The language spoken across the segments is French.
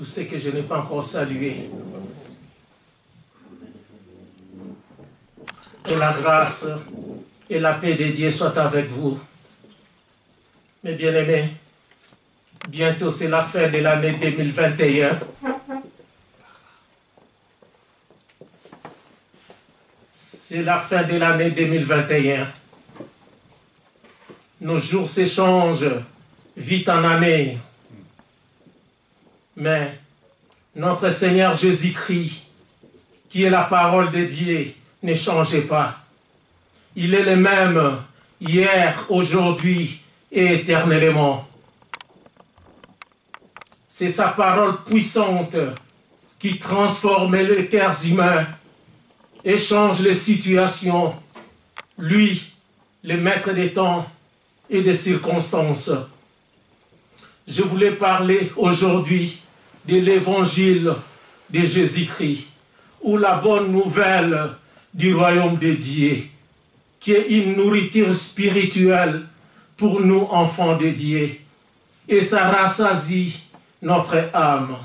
tous ceux que je n'ai pas encore salués. Que la grâce et la paix de Dieu soient avec vous. Mes bien-aimés, bientôt c'est la fin de l'année 2021. C'est la fin de l'année 2021. Nos jours s'échangent vite en année. Mais notre Seigneur Jésus-Christ, qui est la parole de Dieu, ne change pas. Il est le même hier, aujourd'hui et éternellement. C'est sa parole puissante qui transforme les cœurs humains et change les situations. Lui, le maître des temps et des circonstances. Je voulais parler aujourd'hui de l'évangile de Jésus-Christ, ou la bonne nouvelle du royaume de Dieu, qui est une nourriture spirituelle pour nous, enfants de Dieu, et ça rassasie notre âme.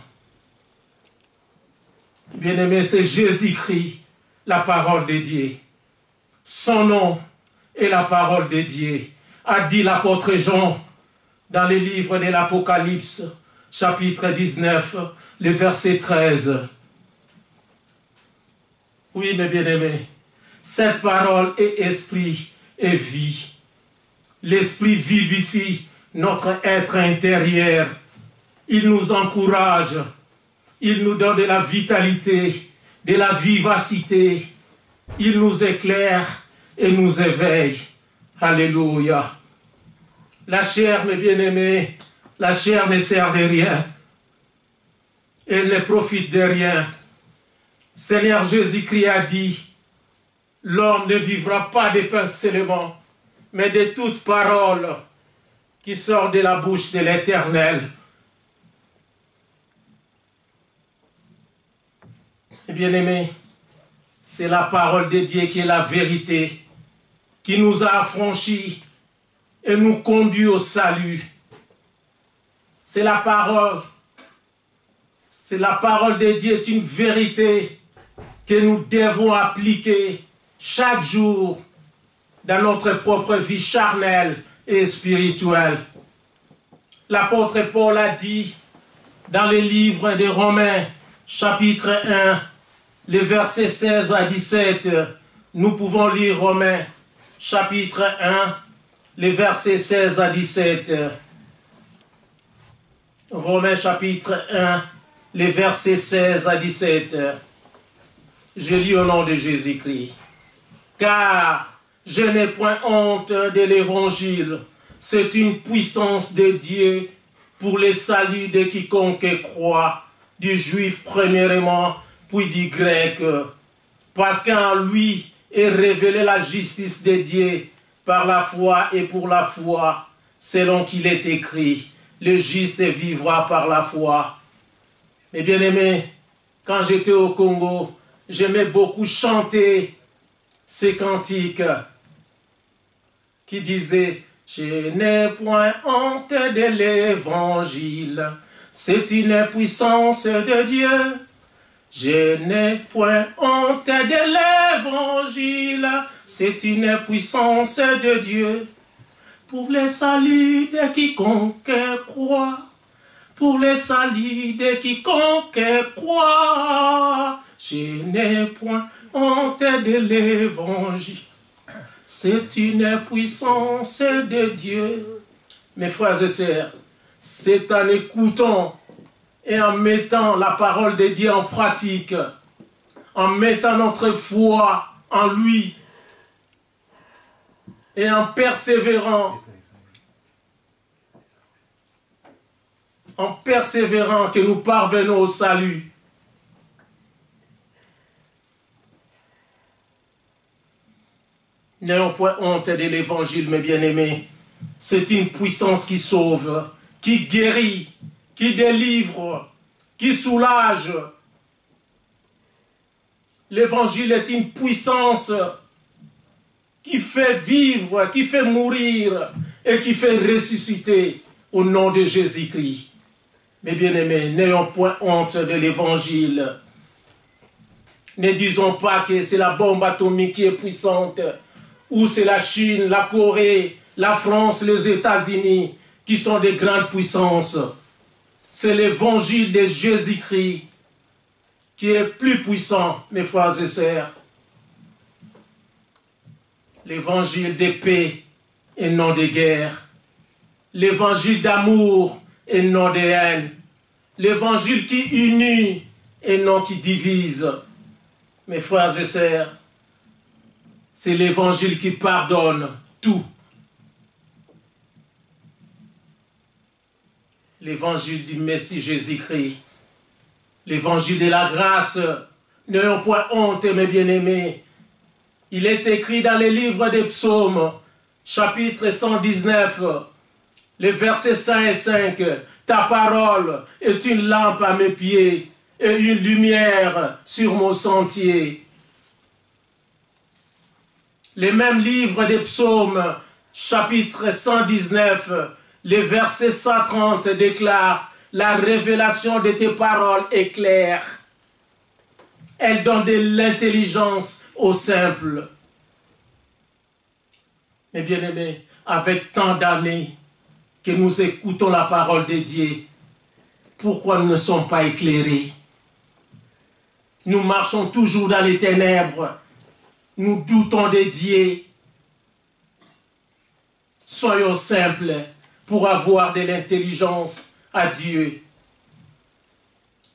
Bien-aimé, c'est Jésus-Christ, la parole de Dieu. Son nom est la parole de Dieu, a dit l'apôtre Jean dans le livre de l'Apocalypse, chapitre 19, le verset 13. Oui, mes bien-aimés, cette parole est esprit et vie. L'esprit vivifie notre être intérieur. Il nous encourage, il nous donne de la vitalité, de la vivacité. Il nous éclaire et nous éveille. Alléluia. La chair, mes bien-aimés, la chair ne sert de rien. Elle ne profite de rien. Seigneur Jésus-Christ a dit, l'homme ne vivra pas de pain seulement, mais de toute parole qui sort de la bouche de l'Éternel. Bien-aimés, c'est la parole de Dieu qui est la vérité, qui nous a affranchis et nous conduit au salut. C'est la parole de Dieu, est une vérité que nous devons appliquer chaque jour dans notre propre vie charnelle et spirituelle. L'apôtre Paul a dit dans le livre de Romains, chapitre 1, les versets 16 à 17, nous pouvons lire Romains, chapitre 1, les versets 16 à 17. Romains, chapitre 1, les versets 16 à 17. Je lis au nom de Jésus-Christ. Car je n'ai point honte de l'évangile. C'est une puissance de Dieu pour le salut de quiconque croit, du juif premièrement, puis du grec. Parce qu'en lui est révélée la justice de Dieu par la foi et pour la foi, selon qu'il est écrit, le juste vivra par la foi. Mes bien-aimés, quand j'étais au Congo, j'aimais beaucoup chanter ces cantiques qui disaient « Je n'ai point honte de l'évangile, c'est une puissance de Dieu. Je n'ai point honte de l'évangile, c'est une puissance de Dieu. Pour le salut de quiconque croit, pour le salut de quiconque croit, je n'ai point honte de l'évangile. C'est une puissance de Dieu. » Mes frères et sœurs, c'est en écoutant et en mettant la parole de Dieu en pratique, en mettant notre foi en lui et en persévérant que nous parvenons au salut. N'ayons point honte de l'évangile, mes bien-aimés. C'est une puissance qui sauve, qui guérit, qui délivre, qui soulage. L'évangile est une puissance qui fait vivre, qui fait mourir et qui fait ressusciter au nom de Jésus-Christ. Mes bien-aimés, n'ayons point honte de l'évangile. Ne disons pas que c'est la bombe atomique qui est puissante, ou c'est la Chine, la Corée, la France, les États-Unis, qui sont des grandes puissances. C'est l'évangile de Jésus-Christ qui est plus puissant, mes frères et sœurs. L'évangile de paix et non de guerre. L'évangile d'amour et non de haine. L'évangile qui unit et non qui divise. Mes frères et sœurs, c'est l'évangile qui pardonne tout. L'évangile du Messie Jésus-Christ. L'évangile de la grâce. N'ayons point honte, mes bien-aimés. Il est écrit dans les livres des psaumes, chapitre 119, les versets 5 et 5. Ta parole est une lampe à mes pieds et une lumière sur mon sentier. Les mêmes livres des psaumes, chapitre 119, les versets 130 déclarent la révélation de tes paroles est claire. Elle donne de l'intelligence aux simples. Mes bien-aimés, avec tant d'années que nous écoutons la parole de Dieu, pourquoi nous ne sommes pas éclairés? Nous marchons toujours dans les ténèbres. Nous doutons de Dieu. Soyons simples pour avoir de l'intelligence à Dieu.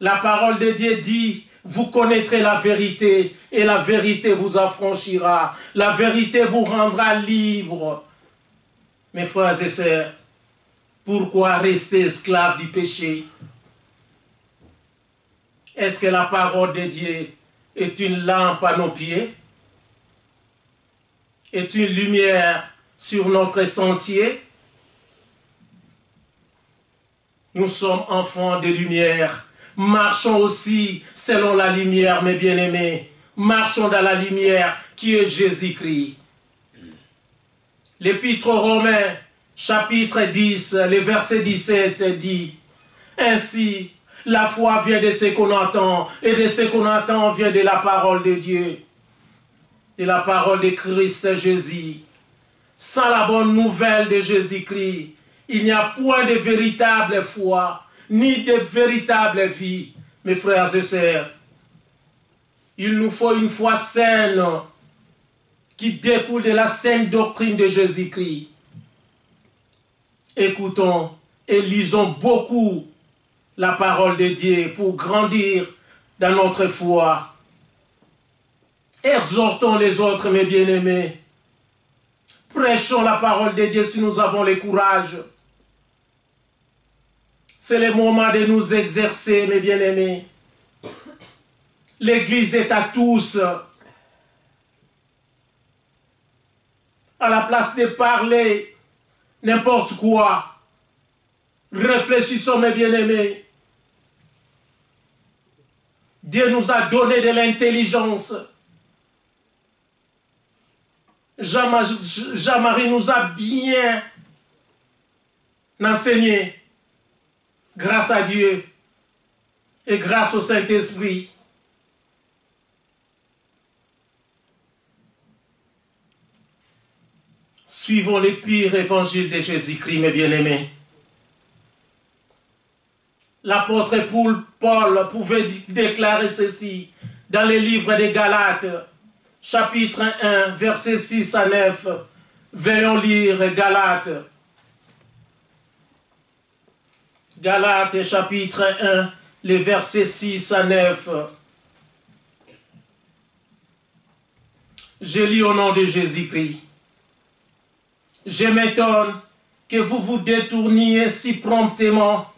La parole de Dieu dit, vous connaîtrez la vérité et la vérité vous affranchira. La vérité vous rendra libre. Mes frères et sœurs, pourquoi rester esclaves du péché? Est-ce que la parole de Dieu est une lampe à nos pieds? Est une lumière sur notre sentier? Nous sommes enfants de lumière. Marchons aussi selon la lumière, mes bien-aimés. Marchons dans la lumière qui est Jésus-Christ. L'Épître aux Romains, chapitre 10, le verset 17 dit, « Ainsi, la foi vient de ce qu'on entend, et de ce qu'on entend vient de la parole de Dieu, de la parole de Christ Jésus. Sans la bonne nouvelle de Jésus-Christ, il n'y a point de véritable foi, ni de véritable vie, mes frères et sœurs. Il nous faut une foi saine qui découle de la saine doctrine de Jésus-Christ. Écoutons et lisons beaucoup la parole de Dieu pour grandir dans notre foi. Exhortons les autres, mes bien-aimés. Prêchons la parole de Dieu si nous avons le courage. C'est le moment de nous exercer, mes bien-aimés. L'Église est à tous. À la place de parler n'importe quoi, réfléchissons, mes bien-aimés. Dieu nous a donné de l'intelligence. Jean-Marie nous a bien enseigné, grâce à Dieu et grâce au Saint-Esprit. Suivons les pires évangiles de Jésus-Christ, mes bien-aimés. L'apôtre Paul pouvait déclarer ceci dans les livres des Galates, chapitre 1, versets 6 à 9. Veuillons lire Galates. Galates, chapitre 1, les versets 6 à 9. Je lis au nom de Jésus-Christ. Je m'étonne que vous vous détourniez si promptement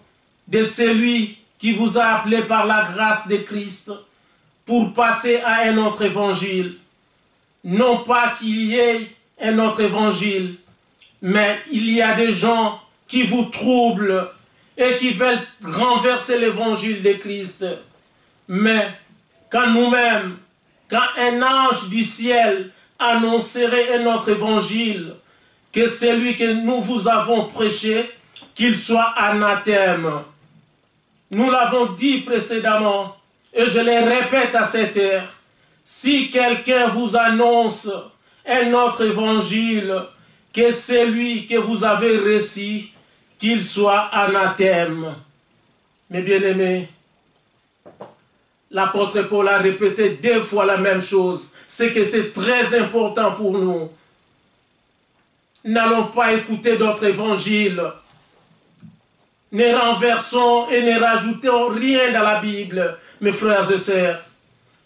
de celui qui vous a appelé par la grâce de Christ pour passer à un autre évangile. Non pas qu'il y ait un autre évangile, mais il y a des gens qui vous troublent et qui veulent renverser l'évangile de Christ. Mais quand nous-mêmes, quand un ange du ciel annoncerait un autre évangile, que celui que nous vous avons prêché, qu'il soit anathème. Nous l'avons dit précédemment, et je le répète à cette heure, si quelqu'un vous annonce un autre évangile que celui que vous avez reçu, qu'il soit anathème. Mes bien-aimés, l'apôtre Paul a répété 2 fois la même chose. C'est que c'est très important pour nous. N'allons pas écouter d'autres évangiles. Ne renversons et ne rajoutons rien dans la Bible, mes frères et sœurs.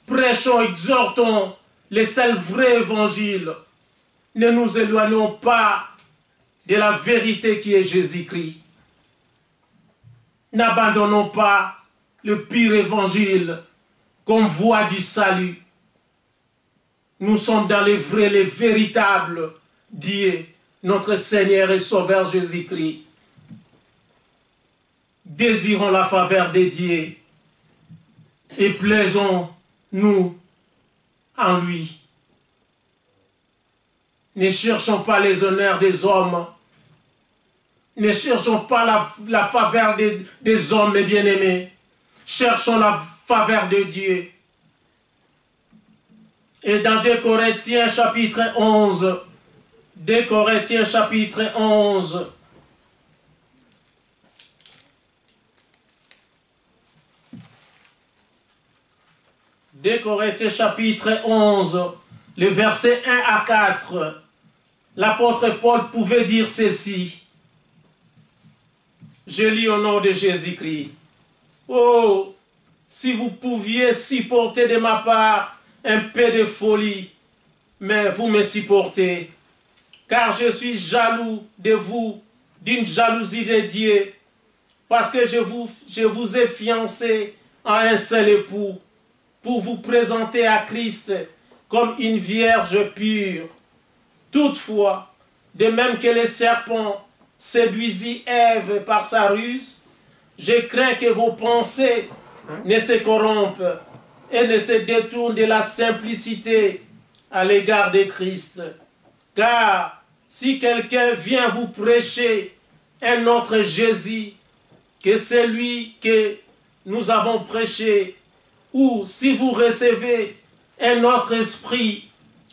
Prêchons, exhortons les seuls vrais évangiles. Ne nous éloignons pas de la vérité qui est Jésus-Christ. N'abandonnons pas le pire évangile comme voie du salut. Nous sommes dans les vrais, les véritables dieux, notre Seigneur et Sauveur Jésus-Christ. Désirons la faveur des dieux et plaisons-nous en lui. Ne cherchons pas les honneurs des hommes. Ne cherchons pas la faveur des hommes, mes bien-aimés. Cherchons la faveur de Dieu. Et dans 2 Corinthiens chapitre 11, 2 Corinthiens chapitre 11, Corinthiens chapitre 11, le verset 1 à 4, l'apôtre Paul pouvait dire ceci. Je lis au nom de Jésus-Christ. Oh, si vous pouviez supporter de ma part un peu de folie, mais vous me supportez, car je suis jaloux de vous, d'une jalousie de Dieu, parce que je vous ai fiancé à un seul époux, pour vous présenter à Christ comme une vierge pure. Toutefois, de même que le serpent séduisit Ève par sa ruse, je crains que vos pensées ne se corrompent et ne se détournent de la simplicité à l'égard de Christ. Car si quelqu'un vient vous prêcher un autre Jésus que celui que nous avons prêché, ou si vous recevez un autre esprit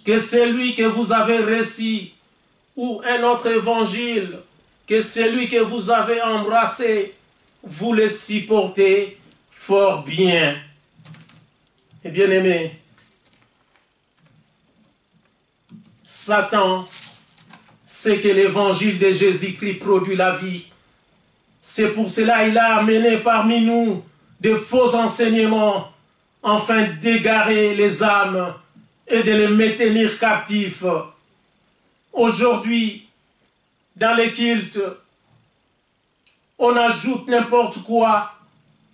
que celui que vous avez reçu, ou un autre évangile que celui que vous avez embrassé, vous le supportez fort bien. Et bien aimé, Satan sait que l'évangile de Jésus-Christ produit la vie. C'est pour cela qu'il a amené parmi nous de faux enseignements afin d'égarer les âmes et de les maintenir captifs. Aujourd'hui, dans les cultes, on ajoute n'importe quoi.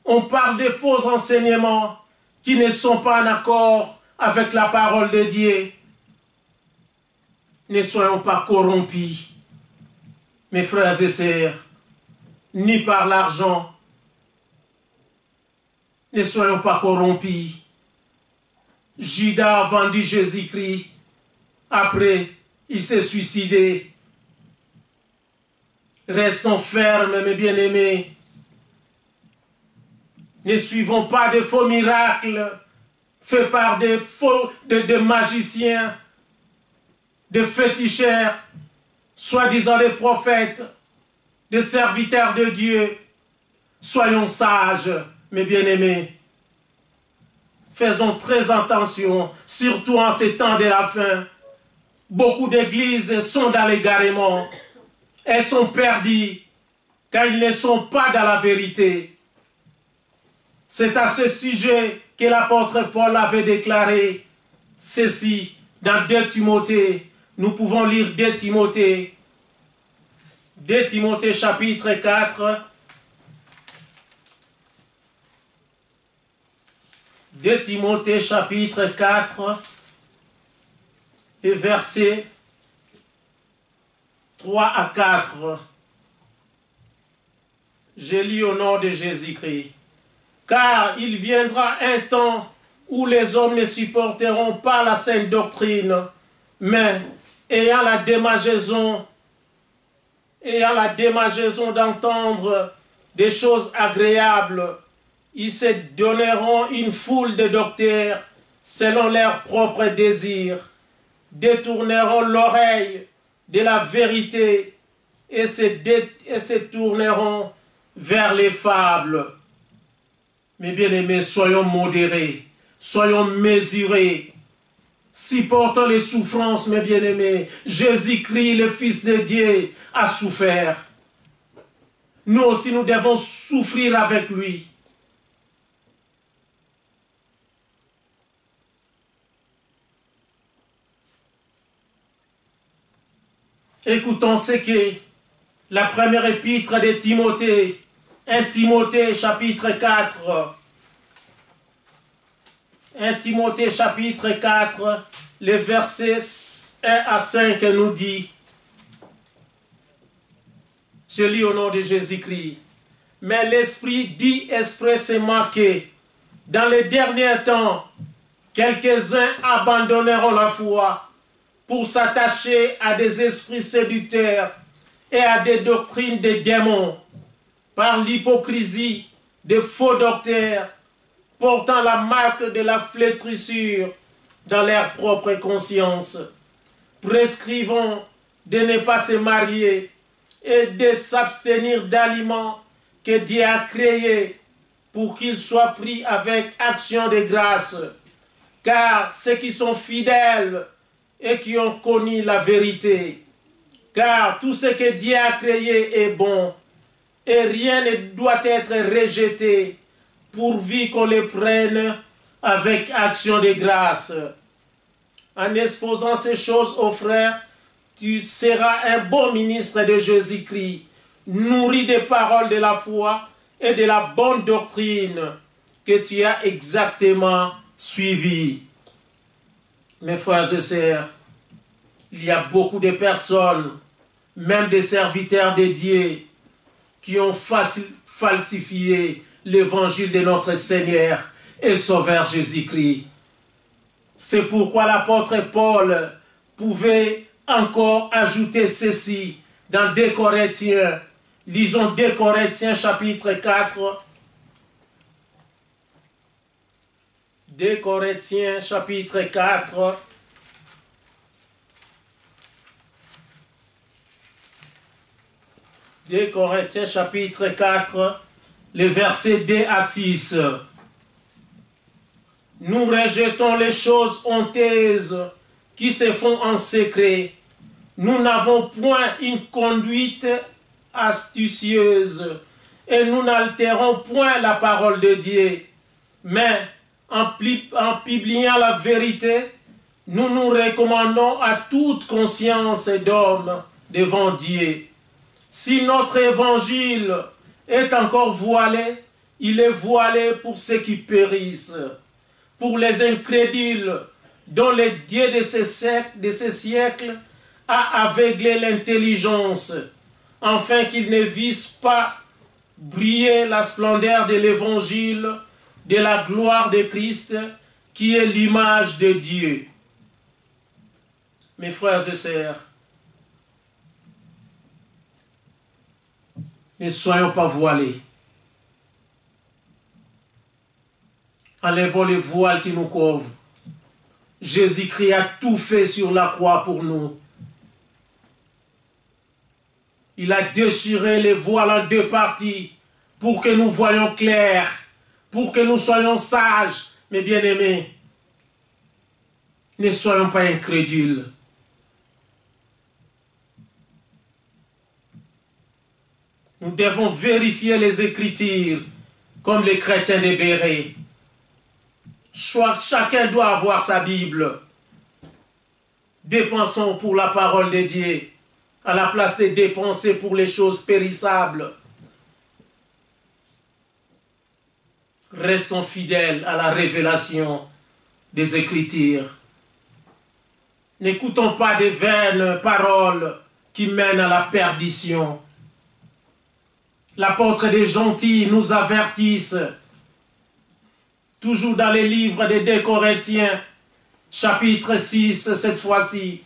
On parle de faux enseignements qui ne sont pas en accord avec la parole de Dieu. Ne soyons pas corrompus, mes frères et sœurs, ni par l'argent. Ne soyons pas corrompus. Judas a vendu Jésus-Christ. Après, il s'est suicidé. Restons fermes, mes bien-aimés. Ne suivons pas de faux miracles faits par des magiciens, des féticheurs, soi-disant des prophètes, des serviteurs de Dieu. Soyons sages, mes bien-aimés. Faisons très attention, surtout en ces temps de la fin. Beaucoup d'églises sont dans l'égarement. Elles sont perdues, car ils ne sont pas dans la vérité. C'est à ce sujet que l'apôtre Paul avait déclaré ceci dans 2 Timothée. Nous pouvons lire 2 Timothée. 2 Timothée chapitre 4. 2 Timothée chapitre 4, les versets 3 à 4. Je lis au nom de Jésus-Christ. Car il viendra un temps où les hommes ne supporteront pas la sainte doctrine, mais ayant la démangeaison d'entendre des choses agréables Ils se donneront une foule de docteurs selon leurs propres désirs, détourneront l'oreille de la vérité et se tourneront vers les fables. Mes bien-aimés, soyons modérés, soyons mesurés, supportons les souffrances, mes bien-aimés. Jésus-Christ, le Fils de Dieu, a souffert. Nous aussi, nous devons souffrir avec lui. Écoutons ce que la première épître de Timothée, 1 Timothée chapitre 4, 1 Timothée chapitre 4, les versets 1 à 5 nous dit, je lis au nom de Jésus-Christ, mais l'Esprit dit expressément que dans les derniers temps, quelques-uns abandonneront la foi pour s'attacher à des esprits séducteurs et à des doctrines de démons, par l'hypocrisie de faux docteurs, portant la marque de la flétrissure dans leur propre conscience, prescrivant de ne pas se marier et de s'abstenir d'aliments que Dieu a créés pour qu'ils soient pris avec action de grâce, car ceux qui sont fidèles et qui ont connu la vérité, car tout ce que Dieu a créé est bon, et rien ne doit être rejeté, pourvu qu'on les prenne avec action de grâce. En exposant ces choses aux frères, tu seras un bon ministre de Jésus-Christ, nourri des paroles de la foi et de la bonne doctrine que tu as exactement suivie. Mes frères et sœurs, il y a beaucoup de personnes, même des serviteurs de Dieu, qui ont falsifié l'évangile de notre Seigneur et Sauveur Jésus-Christ. C'est pourquoi l'apôtre Paul pouvait encore ajouter ceci dans 2 Corinthiens. Lisons 2 Corinthiens chapitre 4. 2 Corinthiens chapitre 4. 2 Corinthiens chapitre 4, les versets 2 à 6. Nous rejetons les choses honteuses qui se font en secret. Nous n'avons point une conduite astucieuse et nous n'altérons point la parole de Dieu. Mais en publiant la vérité, nous nous recommandons à toute conscience d'homme devant Dieu. Si notre évangile est encore voilé, il est voilé pour ceux qui périssent, pour les incrédules dont le Dieu de ces siècles a aveuglé l'intelligence, afin qu'ils ne vissent pas briller la splendeur de l'évangile, de la gloire de Christ, qui est l'image de Dieu. Mes frères et sœurs, ne soyons pas voilés. Enlevons les voiles qui nous couvrent. Jésus-Christ a tout fait sur la croix pour nous. Il a déchiré les voiles en deux parties pour que nous voyions clair, pour que nous soyons sages, mes bien-aimés. Ne soyons pas incrédules. Nous devons vérifier les Écritures comme les chrétiens de Béret. Chacun doit avoir sa Bible. Dépensons pour la parole de Dieu à la place de dépenser pour les choses périssables. Restons fidèles à la révélation des Écritures. N'écoutons pas des vaines paroles qui mènent à la perdition. L'apôtre des gentils nous avertissent, toujours dans les livres des 2 Corinthiens, chapitre 6, cette fois-ci,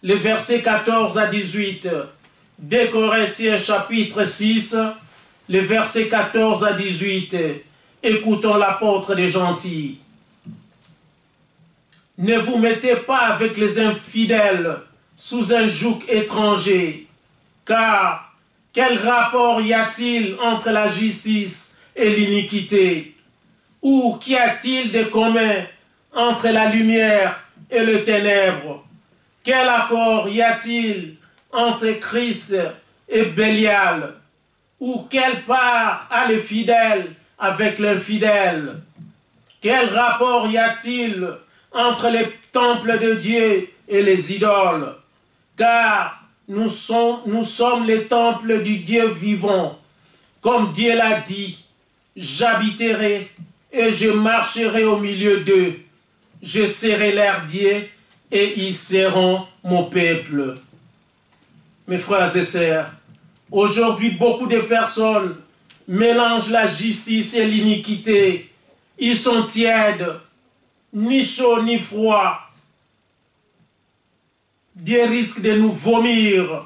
les versets 14 à 18. 2 Corinthiens, chapitre 6, les versets 14 à 18. écoutons l'apôtre des gentils. Ne vous mettez pas avec les infidèles sous un joug étranger, car quel rapport y a-t-il entre la justice et l'iniquité? Ou qu'y a-t-il de commun entre la lumière et le ténèbre? Quel accord y a-t-il entre Christ et Bélial? Ou quelle part a le fidèle avec l'infidèle? Quel rapport y a-t-il entre les temples de Dieu et les idoles? Car nous sommes les temples du Dieu vivant. Comme Dieu l'a dit, j'habiterai et je marcherai au milieu d'eux. Je serai leur Dieu et ils seront mon peuple. Mes frères et sœurs, aujourd'hui beaucoup de personnes mélangent la justice et l'iniquité. Ils sont tièdes, ni chaud ni froid. Dieu risque de nous vomir.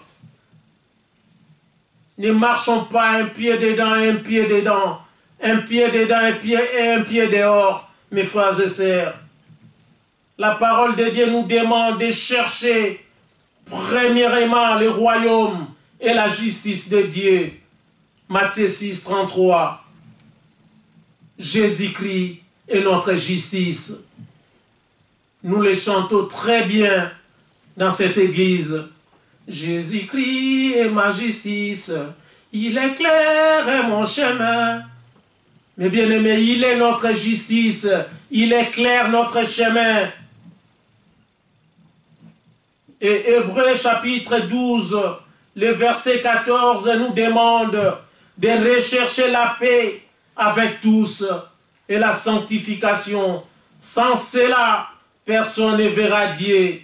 Ne marchons pas un pied dedans, un pied dedans, un pied dedans, un pied dehors, mes frères et sœurs. La parole de Dieu nous demande de chercher premièrement le royaume et la justice de Dieu. Matthieu 6, 33. Jésus-Christ est notre justice. Nous le chantons très bien dans cette église. Jésus-Christ est ma justice, il éclaire mon chemin. Mais bien aimé, il est notre justice, il éclaire notre chemin. Et Hébreux chapitre 12, le verset 14 nous demande de rechercher la paix avec tous et la sanctification. Sans cela, personne ne verra Dieu.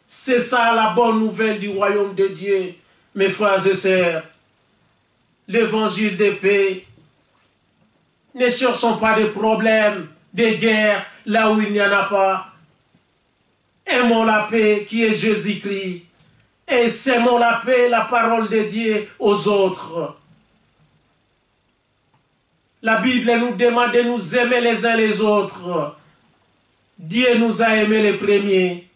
C'est ça la bonne nouvelle du royaume de Dieu, mes frères et sœurs. L'évangile de paix. Ne cherchons pas de problèmes, de guerres, là où il n'y en a pas. Aimons la paix qui est Jésus-Christ. Et sémons la paix, la parole de Dieu aux autres. La Bible nous demande de nous aimer les uns les autres. Dieu nous a aimés les premiers,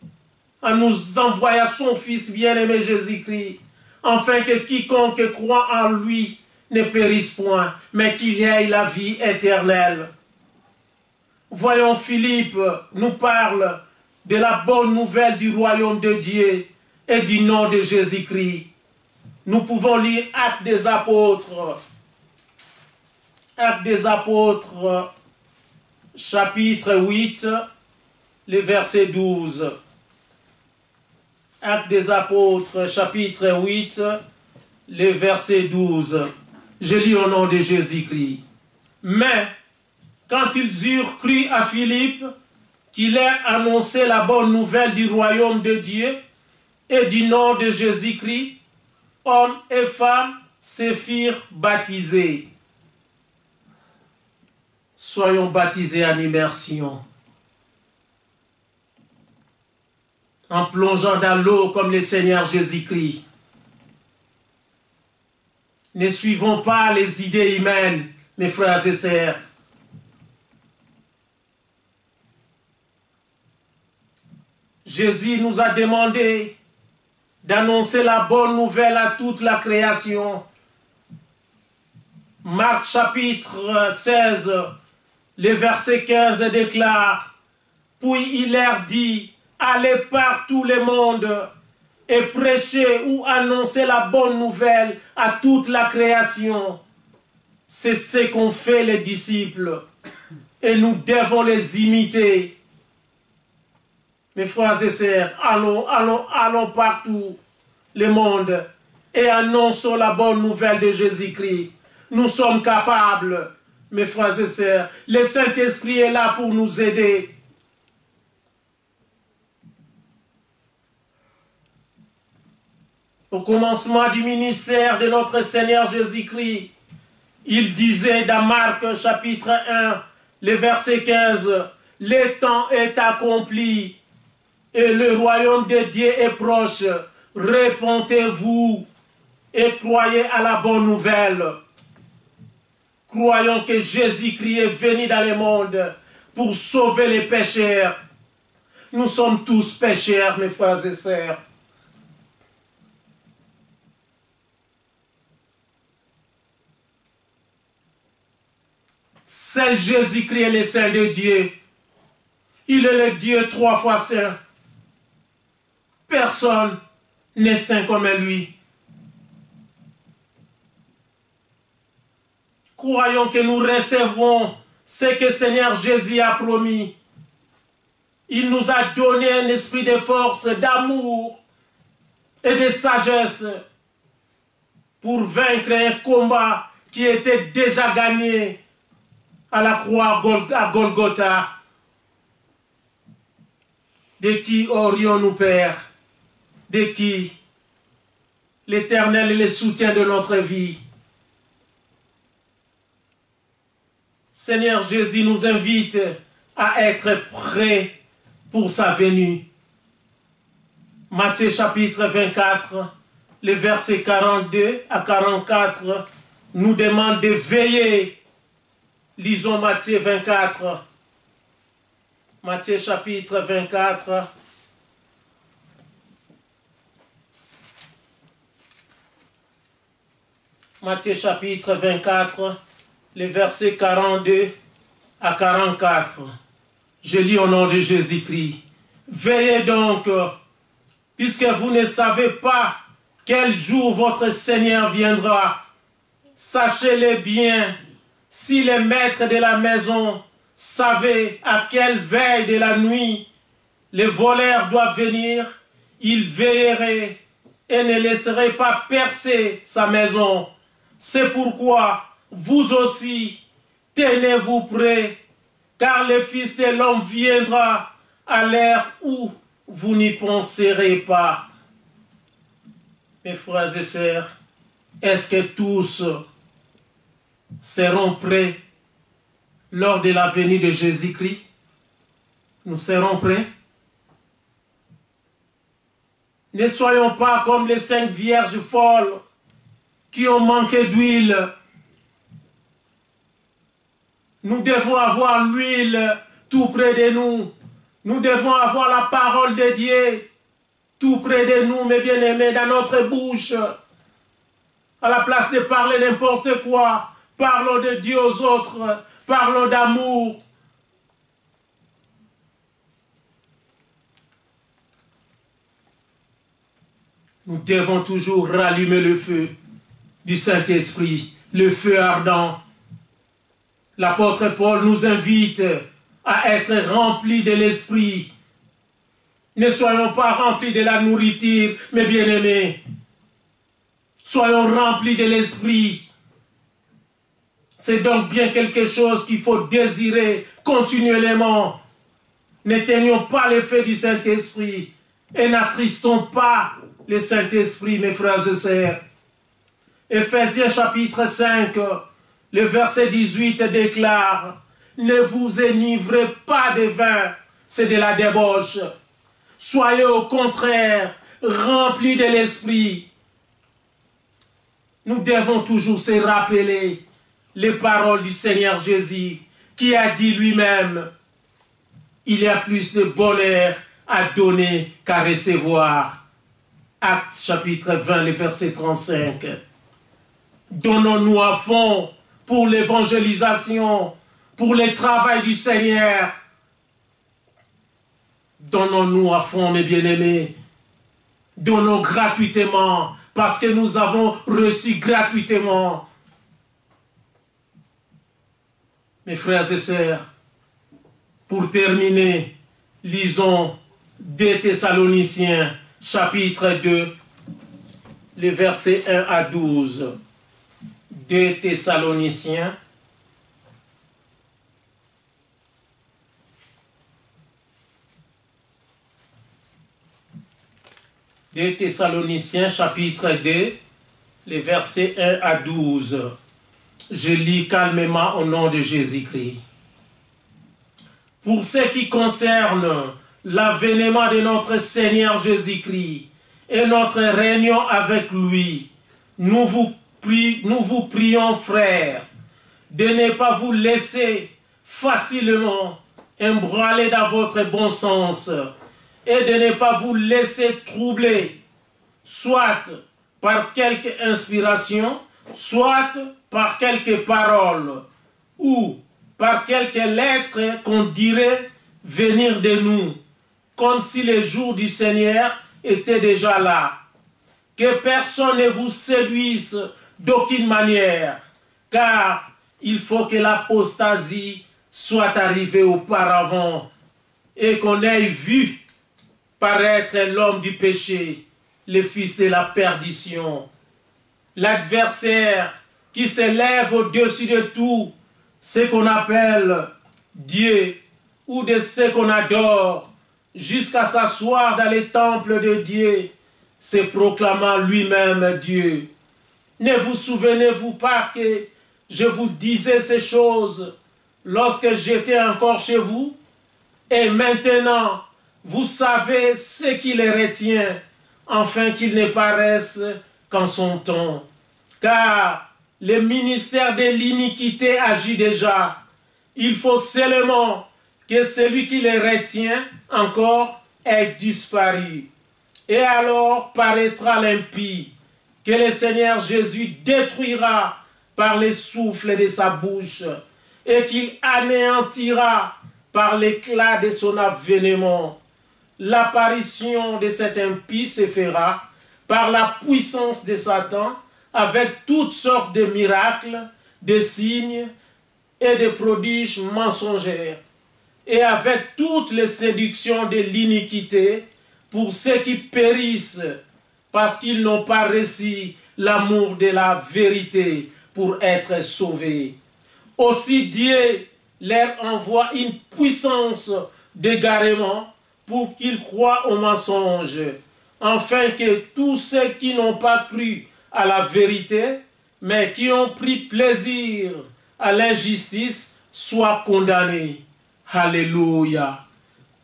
en nous envoyant son Fils bien-aimé Jésus-Christ, afin que quiconque croit en lui ne périsse point, mais qu'il ait la vie éternelle. Voyons, Philippe nous parle de la bonne nouvelle du royaume de Dieu et du nom de Jésus-Christ. Nous pouvons lire Actes des Apôtres. Actes des Apôtres, chapitre 8, le verset 12. Actes des Apôtres, chapitre 8, le verset 12. Je lis au nom de Jésus-Christ. Mais, quand ils eurent cru à Philippe, qu'il leur annonçait la bonne nouvelle du royaume de Dieu et du nom de Jésus-Christ, hommes et femmes se firent baptiser. Soyons baptisés en immersion, en plongeant dans l'eau comme le Seigneur Jésus-Christ. Ne suivons pas les idées humaines, mes frères et sœurs. Jésus nous a demandé d'annoncer la bonne nouvelle à toute la création. Marc chapitre 16, le verset 15 déclare: puis il leur dit, allez par tout le monde et prêcher ou annoncer la bonne nouvelle à toute la création. C'est ce qu'ont fait les disciples et nous devons les imiter. Mes frères et sœurs, allons partout le monde et annonçons la bonne nouvelle de Jésus-Christ. Nous sommes capables, mes frères et sœurs. Le Saint-Esprit est là pour nous aider. Au commencement du ministère de notre Seigneur Jésus-Christ, il disait dans Marc chapitre 1, le verset 15, « Le temps est accompli et le royaume de Dieu est proche. Répondez-vous et croyez à la bonne nouvelle. » Croyons que Jésus-Christ est venu dans le monde pour sauver les pécheurs. Nous sommes tous pécheurs, mes frères et sœurs. Seul Jésus-Christ est le Saint de Dieu. Il est le Dieu 3 fois saint. Personne n'est saint comme lui. Croyons que nous recevrons ce que Seigneur Jésus a promis. Il nous a donné un esprit de force, d'amour et de sagesse pour vaincre un combat qui était déjà gagné à la croix à Golgotha. De qui aurions-nous peur? De qui? L'Éternel est le soutien de notre vie. Seigneur Jésus nous invite à être prêts pour sa venue. Matthieu chapitre 24, les versets 42 à 44 nous demandent de veiller. Lisons Matthieu 24. Matthieu chapitre 24. Matthieu chapitre 24, les versets 42 à 44. Je lis au nom de Jésus-Christ. Veillez donc, puisque vous ne savez pas quel jour votre Seigneur viendra. Sachez-le bien, si les maîtres de la maison savaient à quelle veille de la nuit les voleurs doivent venir, ils veilleraient et ne laisseraient pas percer sa maison. C'est pourquoi vous aussi, tenez-vous prêts, car le Fils de l'homme viendra à l'heure où vous n'y penserez pas. Mes frères et sœurs, est-ce que tous seront prêts lors de la venue de Jésus-Christ? Nous serons prêts? Ne soyons pas comme les 5 vierges folles qui ont manqué d'huile. Nous devons avoir l'huile tout près de nous. Nous devons avoir la parole de Dieu tout près de nous, mes bien-aimés, dans notre bouche. À la place de parler n'importe quoi, parlons de Dieu aux autres, parlons d'amour. Nous devons toujours rallumer le feu du Saint-Esprit, le feu ardent. L'apôtre Paul nous invite à être remplis de l'Esprit. Ne soyons pas remplis de la nourriture, mes bien-aimés. Soyons remplis de l'Esprit. C'est donc bien quelque chose qu'il faut désirer continuellement. N'éteignons pas le feu du Saint-Esprit et n'attristons pas le Saint-Esprit, mes frères et sœurs. Éphésiens chapitre 5, le verset 18 déclare: ne vous enivrez pas de vin, c'est de la débauche. Soyez au contraire remplis de l'Esprit. Nous devons toujours se rappeler les paroles du Seigneur Jésus, qui a dit lui-même: il y a plus de bonheur à donner qu'à recevoir. Actes chapitre 20, le verset 35. Donnons-nous à fond pour l'évangélisation, pour le travail du Seigneur. Donnons-nous à fond, mes bien-aimés. Donnons gratuitement, parce que nous avons reçu gratuitement. Mes frères et sœurs, pour terminer, lisons 2 Thessaloniciens, chapitre 2, les versets 1 à 12. 2 Thessaloniciens, chapitre 2, les versets 1 à 12. Je lis calmement au nom de Jésus-Christ. Pour ce qui concerne l'avènement de notre Seigneur Jésus-Christ et notre réunion avec lui, nous vous prions, frères, de ne pas vous laisser facilement embrouiller dans votre bon sens et de ne pas vous laisser troubler, soit par quelque inspiration, soit par quelques paroles ou par quelques lettres qu'on dirait venir de nous, comme si les jours du Seigneur étaient déjà là. Que personne ne vous séduise d'aucune manière, car il faut que l'apostasie soit arrivée auparavant et qu'on ait vu paraître l'homme du péché, le fils de la perdition, l'adversaire qui s'élève au-dessus de tout ce qu'on appelle Dieu ou de ce qu'on adore, jusqu'à s'asseoir dans les temples de Dieu, se proclamant lui-même Dieu. Ne vous souvenez-vous pas que je vous disais ces choses lorsque j'étais encore chez vous? Et maintenant, vous savez ce qui les retient, afin qu'ils ne paraissent qu'en son temps. Car le ministère de l'iniquité agit déjà. Il faut seulement que celui qui les retient encore ait disparu. Et alors paraîtra l'impie, que le Seigneur Jésus détruira par le souffle de sa bouche, et qu'il anéantira par l'éclat de son avènement. L'apparition de cet impie se fera par la puissance de Satan, avec toutes sortes de miracles, de signes et de prodiges mensongers, et avec toutes les séductions de l'iniquité pour ceux qui périssent, parce qu'ils n'ont pas reçu l'amour de la vérité pour être sauvés. Aussi Dieu leur envoie une puissance d'égarement pour qu'ils croient au mensonge, afin que tous ceux qui n'ont pas cru à la vérité, mais qui ont pris plaisir à l'injustice, soient condamnés. Alléluia.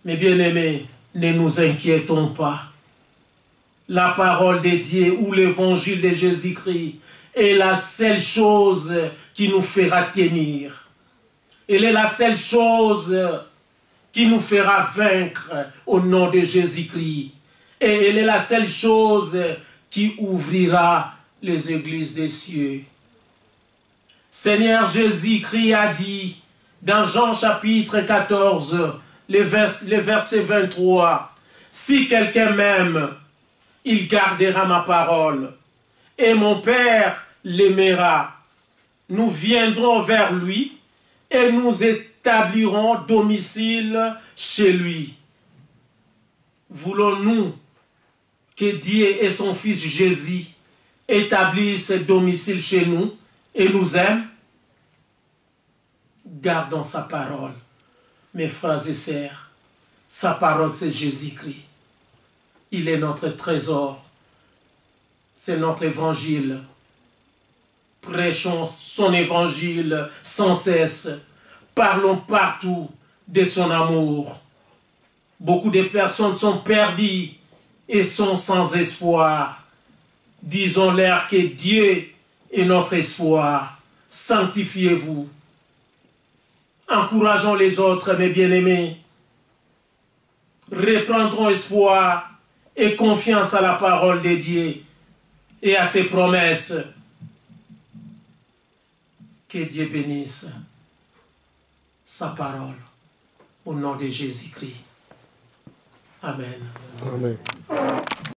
Mes bien-aimés, ne nous inquiétons pas. La parole de Dieu ou l'évangile de Jésus-Christ est la seule chose qui nous fera tenir. Elle est la seule chose qui nous fera vaincre au nom de Jésus-Christ. Et elle est la seule chose qui ouvrira les églises des cieux. Seigneur Jésus-Christ a dit dans Jean chapitre 14, le verset 23, « Si quelqu'un m'aime, il gardera ma parole, et mon Père l'aimera. Nous viendrons vers lui et nous établirons domicile chez lui. » Voulons-nous que Dieu et son Fils Jésus établissent domicile chez nous et nous aiment? Gardons sa parole, mes frères et sœurs. Sa parole, c'est Jésus-Christ. Il est notre trésor. C'est notre évangile. Prêchons son évangile sans cesse. Parlons partout de son amour. Beaucoup de personnes sont perdues et sont sans espoir. Disons-leur que Dieu est notre espoir. Sanctifiez-vous. Encourageons les autres, mes bien-aimés. Reprendrons espoir et confiance à la parole de Dieu et à ses promesses. Que Dieu bénisse sa parole au nom de Jésus-Christ. Amen. Amen.